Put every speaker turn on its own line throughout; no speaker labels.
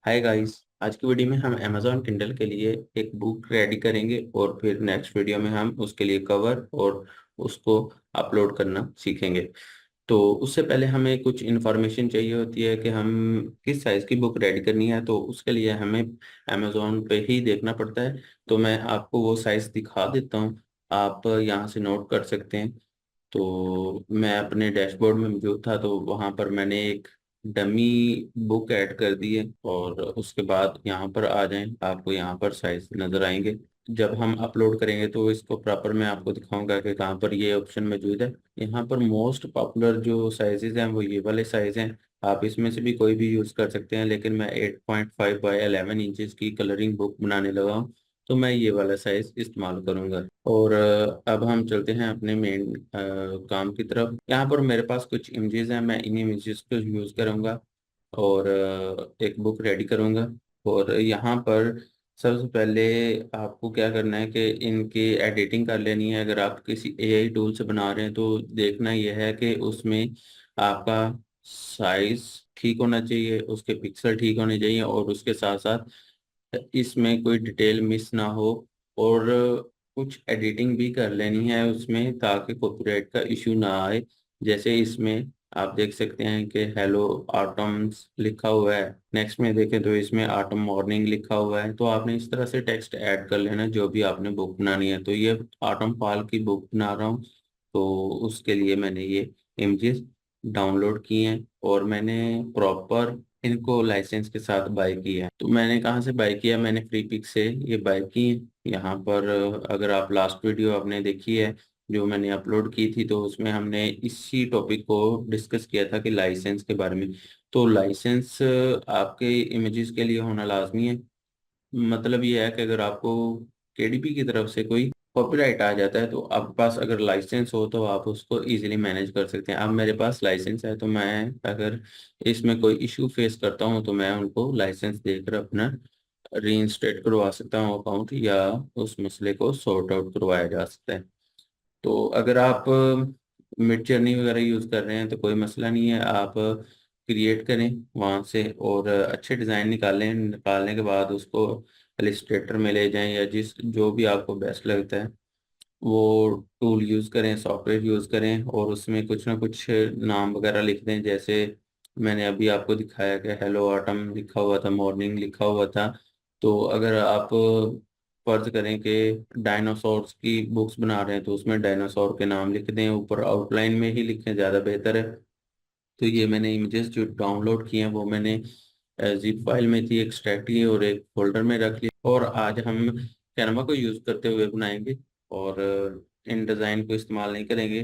Hi guys. आज की video में हम अमेजोन किंडल के लिए एक बुक रेडी करेंगे और फिर नेक्स्ट वीडियो में हम उसके लिए कवर और उसको अपलोड करना सीखेंगे। तो उससे पहले हमें कुछ इन्फॉर्मेशन चाहिए होती है कि हम किस साइज़ की बुक रेडी करनी है, तो उसके लिए हमें अमेजोन पे ही देखना पड़ता है। तो मैं आपको वो साइज़ दिखा देता हूँ, आप यहाँ से नोट कर सकते हैं। तो मैं अपने डैशबोर्ड में मौजूद था, तो वहाँ पर मैंने एक डमी बुक ऐड कर दी है और उसके बाद यहाँ पर आ जाएं, आपको यहाँ पर साइज नज़र आएंगे। जब हम अपलोड करेंगे तो इसको प्रॉपर मैं आपको दिखाऊंगा कि कहाँ पर ये ऑप्शन मौजूद है। यहाँ पर मोस्ट पॉपुलर जो साइजेस हैं वो ये वाले साइज हैं। आप इसमें से भी कोई भी यूज़ कर सकते हैं, लेकिन मैं 8.5 बाई 11 इंचज़ की कलरिंग बुक बनाने लगा हूँ, तो मैं ये वाला साइज इस्तेमाल करूंगा। और अब हम चलते हैं अपने मेन काम की तरफ। यहाँ पर मेरे पास कुछ इमेजेस हैं, मैं इन इमेजेस को यूज़ करूंगा और एक बुक रेडी करूंगा। और यहाँ पर सबसे पहले आपको क्या करना है कि इनकी एडिटिंग कर लेनी है। अगर आप किसी एआई टूल से बना रहे हैं तो देखना यह है कि उसमें आपका साइज ठीक होना चाहिए, उसके पिक्सल ठीक होने चाहिए और उसके साथ साथ इसमें कोई डिटेल मिस ना हो। और कुछ एडिटिंग भी कर लेनी है उसमें ताकि कॉपीराइट का इशू ना आए। जैसे इसमें आप देख सकते हैं कि हेलो आटम्स लिखा हुआ है, नेक्स्ट में देखें तो इसमें आटम मॉर्निंग लिखा हुआ है। तो आपने इस तरह से टेक्स्ट ऐड कर लेना जो भी आपने बुक बनानी है। तो ये आटम पाल की बुक बना रहा हूँ, तो उसके लिए मैंने ये इमेजेस डाउनलोड किए हैं और मैंने प्रॉपर इनको लाइसेंस के साथ बाय किया है। तो मैंने कहाँ से बाय किया, मैंने फ्री पिक से ये बाय की है। यहाँ पर अगर आप लास्ट वीडियो आपने देखी है जो मैंने अपलोड की थी, तो उसमें हमने इसी टॉपिक को डिस्कस किया था कि लाइसेंस के बारे में। तो लाइसेंस आपके इमेजेस के लिए होना लाजमी है। मतलब ये है कि अगर आपको केडीपी की तरफ से कोई कॉपीराइट आ जाता है तो आपके पास अगर लाइसेंस हो तो आप उसको इजीली मैनेज कर सकते हैं। अब मेरे पास लाइसेंस है, तो मैं अगर इसमें कोई इशू फेस करता हूँ तो मैं उनको लाइसेंस देकर अपना रीइंस्टेट करवा सकता हूँ अकाउंट, या उस मसले को सॉर्ट आउट करवाया जा सकता है। तो अगर आप मिड जर्नी वगैरह यूज़ कर रहे हैं तो कोई मसला नहीं है, आप क्रिएट करें वहाँ से और अच्छे डिज़ाइन निकालें। निकालने के बाद उसको इलस्ट्रेटर में ले जाएं या जिस जो भी आपको बेस्ट लगता है वो टूल यूज़ करें, सॉफ्टवेयर यूज़ करें और उसमें कुछ ना कुछ नाम वगैरह लिख दें। जैसे मैंने अभी आपको दिखाया कि हेलो ऑटम लिखा हुआ था, मॉर्निंग लिखा हुआ था। तो अगर आप फर्ज करें कि डायनासोर्स की बुक्स बना रहे हैं तो उसमें डायनासोर के नाम लिख दें, ऊपर आउटलाइन में ही लिखें, ज़्यादा बेहतर है। तो ये मैंने इमेजेस जो डाउनलोड किए हैं वो मैंने जिप फाइल में थी एक्सट्रैक्ट की और एक फोल्डर में रख लिया। और आज हम कैनवा को यूज़ करते हुए बनाएंगे और इन डिज़ाइन को इस्तेमाल नहीं करेंगे।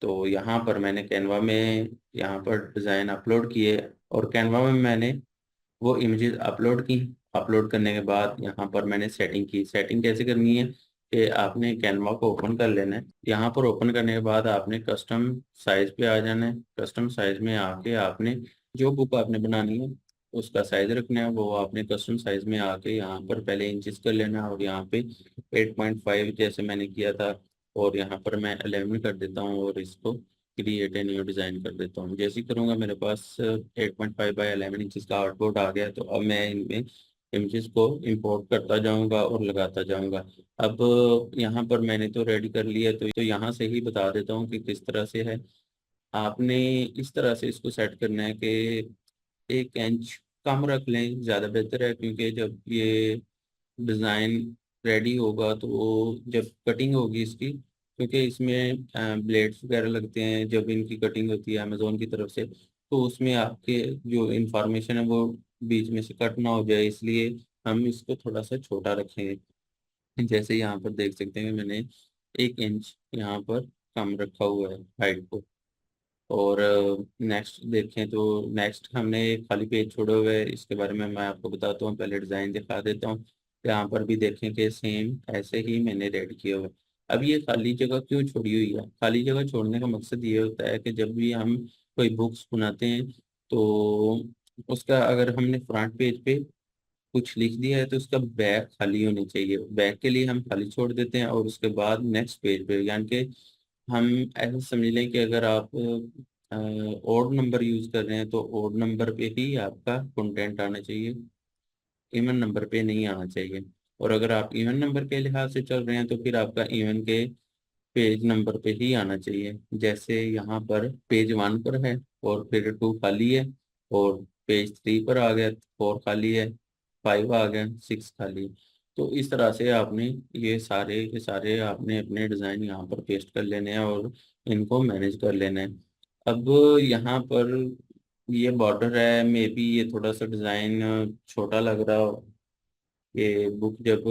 तो यहाँ पर मैंने कैनवा में यहाँ पर डिज़ाइन अपलोड किए और कैनवा में मैंने वो इमेजेस अपलोड की। अपलोड करने के बाद यहाँ पर मैंने सेटिंग की। सेटिंग कैसे करनी है कि आपने कैनवा को ओपन कर लेना है। यहाँ पर ओपन करने के बाद आपने कस्टम साइज पे आ जाना है। कस्टम साइज में आके आपने जो बुक आपने बनानी है उसका साइज रखना है, वो आपने कस्टम साइज में आके यहाँ पर पहले इंचेस कर लेना है और यहाँ पे 8.5 जैसे मैंने किया था और यहाँ पर मैं 11 कर देता हूँ और इसको क्रिएट ए न्यू डिज़ाइन कर देता हूँ। जैसे ही करूँगा मेरे पास 8.5 बाई 11 इंचज़ का आउटपुट आ गया। तो अब मैं इनमें इमेजेस को इंपोर्ट करता जाऊँगा और लगाता जाऊँगा। अब यहाँ पर मैंने तो रेडी कर लिया, तो यहाँ से ही बता देता हूँ कि किस तरह से है। आपने इस तरह से इसको सेट करना है कि 1 इंच कम रख लें, ज़्यादा बेहतर है, क्योंकि जब ये डिज़ाइन रेडी होगा तो जब कटिंग होगी इसकी, क्योंकि इसमें ब्लेड्स वगैरह लगते हैं जब इनकी कटिंग होती है अमेजोन की तरफ से, तो उसमें आपके जो इंफॉर्मेशन है वो बीच में से कट ना हो जाए, इसलिए हम इसको थोड़ा सा छोटा रखेंगे। जैसे यहाँ पर देख सकते हैं मैंने 1 इंच यहाँ पर कम रखा हुआ है हाइट को। और नेक्स्ट देखें तो नेक्स्ट हमने एक खाली पेज छोड़े हुए हैं, इसके बारे में मैं आपको बताता हूँ। पहले डिज़ाइन दिखा देता हूँ। यहाँ पर भी देखें कि सेम ऐसे ही मैंने रेड किया हुआ है। अब ये खाली जगह क्यों छोड़ी हुई है? खाली जगह छोड़ने का मकसद ये होता है कि जब भी हम कोई बुक्स बनाते हैं तो उसका अगर हमने फ्रंट पेज पे कुछ लिख दिया है तो उसका बैक खाली होनी चाहिए। बैक के लिए हम खाली छोड़ देते हैं और उसके बाद नेक्स्ट पेज पे, यानी कि हम ऐसा समझ लें कि अगर आप ओड नंबर यूज कर रहे हैं तो ओड नंबर पे ही आपका कंटेंट आना चाहिए। इवन नंबर पे नहीं आना चाहिए। और अगर आप इवन नंबर के लिहाज से चल रहे हैं तो फिर आपका इवन के पेज नंबर पे ही आना चाहिए। जैसे यहाँ पर पेज 1 पर है और फिर 2 खाली है, और पेज 3 पर आ गया, 4 खाली है, 5 आ गया, 6 खाली है। तो इस तरह से आपने ये सारे के सारे आपने अपने डिज़ाइन यहाँ पर पेस्ट कर लेने हैं और इनको मैनेज कर लेना है। अब यहाँ पर ये बॉर्डर है, मे बी ये थोड़ा सा डिज़ाइन छोटा लग रहा हो। ये बुक जब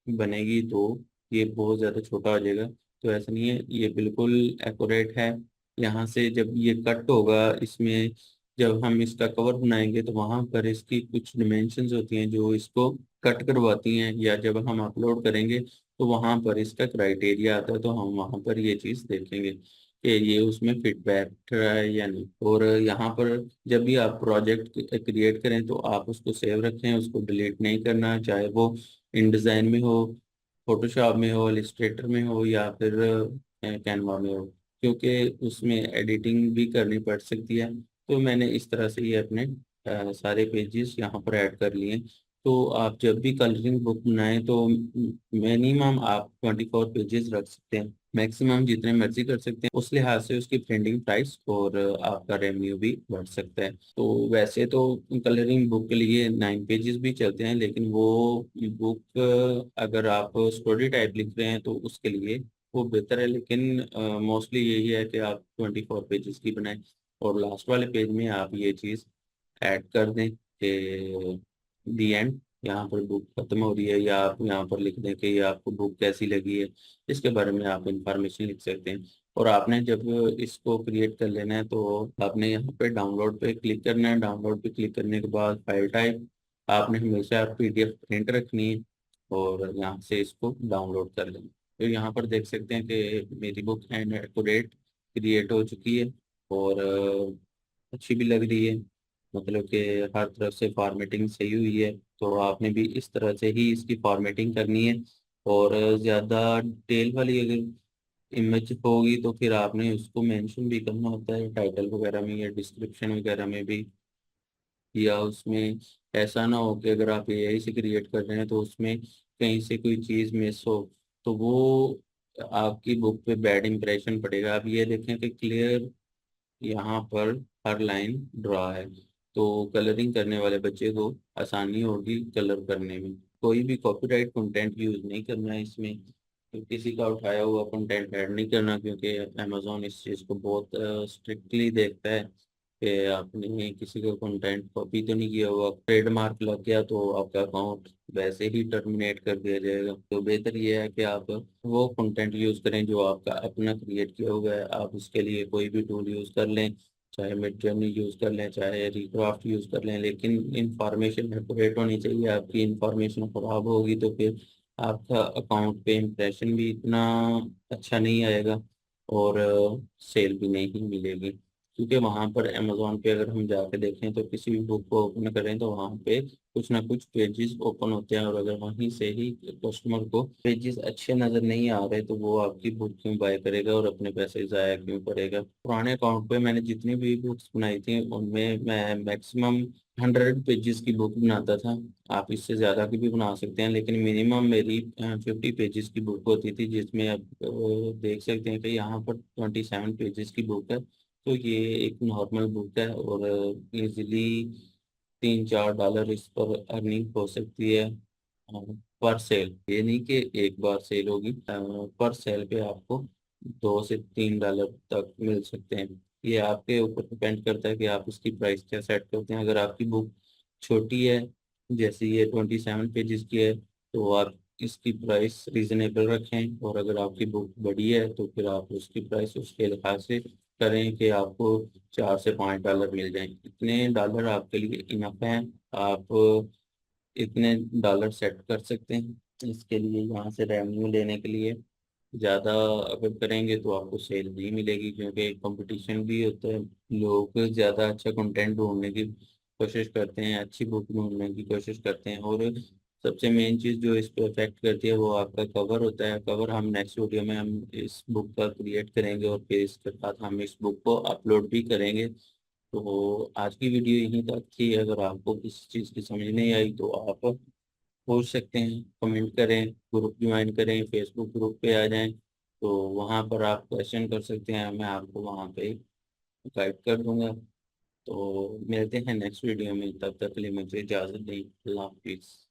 बनेगी तो ये बहुत ज़्यादा छोटा हो जाएगा, तो ऐसा नहीं है, ये बिल्कुल एक्यूरेट है। यहाँ से जब ये कट होगा इसमें, जब हम इसका कवर बनाएंगे तो वहाँ पर इसकी कुछ डिमेंशंस होती हैं जो इसको कट करवाती हैं, या जब हम अपलोड करेंगे तो वहाँ पर इसका क्राइटेरिया आता है, तो हम वहाँ पर ये चीज़ देखेंगे कि ये उसमें फिट बैठ रहा है या नहीं। और यहाँ पर जब भी आप प्रोजेक्ट क्रिएट करें तो आप उसको सेव रखें, उसको डिलीट नहीं करना, चाहे वो इन डिज़ाइन में हो, फोटोशॉप में हो, इलस्ट्रेटर में हो, या फिर कैनवा में हो, क्योंकि उसमें एडिटिंग भी करनी पड़ सकती है। तो मैंने इस तरह से ये अपने सारे पेजेस यहाँ पर ऐड कर लिए। तो आप जब भी कलरिंग बुक बनाएं तो मिनिमम आप 24 पेजेस रख सकते हैं, मैक्सिमम जितने मर्जी कर सकते हैं। उस लिहाज से उसकी प्रिंटिंग प्राइस और आपका रेवेन्यू भी बढ़ सकता है। तो वैसे तो कलरिंग बुक के लिए 9 पेजेस भी चलते हैं, लेकिन वो बुक अगर आप स्टोरी टाइप लिख रहे हैं तो उसके लिए वो बेहतर है। लेकिन मोस्टली यही है कि आप 24 पेजेस की बनाएं, और लास्ट वाले पेज में आप ये चीज़ ऐड कर दें कि दी एंड, यहाँ पर बुक खत्म हो रही है, या आप यहाँ पर लिख दें कि ये आपको बुक कैसी लगी है, इसके बारे में आप इंफॉर्मेशन लिख सकते हैं। और आपने जब इसको क्रिएट कर लेना है तो आपने यहाँ पे डाउनलोड पे क्लिक करना है। डाउनलोड पे क्लिक करने के बाद फाइल टाइप आपने हमेशा PDF प्रिंट रखनी है, और यहाँ से इसको डाउनलोड कर लेना। तो यहाँ पर देख सकते हैं कि मेरी बुक एंड एक्यूरेट क्रिएट हो चुकी है, और अच्छी भी लग रही है, मतलब कि हर तरफ से फॉर्मेटिंग सही हुई है। तो आपने भी इस तरह से ही इसकी फॉर्मेटिंग करनी है। और ज़्यादा डिटेल वाली अगर इमेज होगी तो फिर आपने उसको मेंशन भी करना होता है टाइटल वगैरह में या डिस्क्रिप्शन वगैरह में भी, या उसमें ऐसा ना हो कि अगर आप AI से क्रिएट कर रहे हैं तो उसमें कहीं से कोई चीज़ मिस हो, तो वो आपकी बुक पे बैड इंप्रेशन पड़ेगा। आप ये देखें कि क्लियर यहाँ पर हर लाइन ड्रा है, तो कलरिंग करने वाले बच्चे को आसानी होगी कलर करने में। कोई भी कॉपीराइट कंटेंट यूज नहीं करना है इसमें, तो किसी का उठाया हुआ कंटेंट ऐड नहीं करना, क्योंकि अमेजोन इस चीज़ को बहुत स्ट्रिक्टली देखता है कि आपने किसी का कंटेंट कॉपी तो नहीं किया हुआ। ट्रेडमार्क लग गया तो आपका अकाउंट वैसे ही टर्मिनेट कर दिया जाएगा। तो बेहतर ये है कि आप वो कंटेंट यूज़ करें जो आपका अपना क्रिएट किया हुआ है। आप उसके लिए कोई भी टूल यूज़ कर लें, चाहे मिड जर्नी यूज़ कर लें, चाहे रिक्राफ्ट यूज़ कर लें, लेकिन इंफॉर्मेशन एक्यूरेट होनी चाहिए। आपकी इंफॉर्मेशन खराब होगी तो फिर आपका अकाउंट पे इम्प्रेशन भी इतना अच्छा नहीं आएगा, और सेल भी नहीं मिलेगी। क्योंकि वहाँ पर अमेजोन पे अगर हम जाके देखें तो किसी भी बुक को ओपन करें तो वहाँ पे कुछ ना कुछ पेजेस ओपन होते हैं, और अगर वहीं से ही कस्टमर को पेजेस अच्छे नज़र नहीं आ रहे तो वो आपकी बुक क्यों बाय करेगा और अपने पैसे ज़ाया क्यों करेगा। पुराने अकाउंट पे मैंने जितनी भी बुक्स बनाई थी उनमें मैं मैक्सिमम 100 पेजेस की बुक बनाता था। आप इससे ज़्यादा की भी बना सकते हैं, लेकिन मिनिमम मेरी 50 पेजेस की बुक होती थी, जिसमें आप देख सकते हैं कि यहाँ पर 27 पेजेस की बुक है। तो ये एक नॉर्मल बुक है, और इजीली $3-4 इस पर अर्निंग हो सकती है पर सेल। ये नहीं कि एक बार सेल होगी, पर सेल पे आपको $2 से $3 तक मिल सकते हैं। ये आपके ऊपर डिपेंड करता है कि आप इसकी प्राइस क्या सेट करते हैं। अगर आपकी बुक छोटी है, जैसे ये 27 पेजेस की है, तो आप इसकी प्राइस रीजनेबल रखें, और अगर आपकी बुक बड़ी है तो फिर आप उसकी प्राइस उसके लिहाज से करें कि आपको $4 से $5 मिल जाएं। इतने डॉलर आपके लिए इनफ हैं, आप इतने डॉलर सेट कर सकते हैं। इसके लिए यहाँ से रेवेन्यू लेने के लिए ज़्यादा अगर करेंगे तो आपको सेल नहीं मिलेगी, क्योंकि कंपटीशन भी होता है। लोग ज़्यादा अच्छा कंटेंट ढूंढने की कोशिश करते हैं, अच्छी बुक ढूंढने की कोशिश करते हैं, और सबसे मेन चीज़ जो इस पे अफेक्ट करती है वो आपका कवर होता है। कवर हम नेक्स्ट वीडियो में हम इस बुक का क्रिएट करेंगे, और फिर इसके बाद हम इस बुक को अपलोड भी करेंगे। तो आज की वीडियो यहीं तक थी। अगर आपको किसी चीज़ की समझ नहीं आई तो आप पूछ सकते हैं, कमेंट करें, ग्रुप ज्वाइन करें, फेसबुक ग्रुप पे आ जाएं। तो वहाँ पर आप क्वेश्चन कर सकते हैं, मैं आपको वहाँ पे गाइड कर दूंगा। तो मिलते हैं नेक्स्ट वीडियो में, तब तक के लिए मुझे इजाज़त दें। अल्लाह हाफिज़।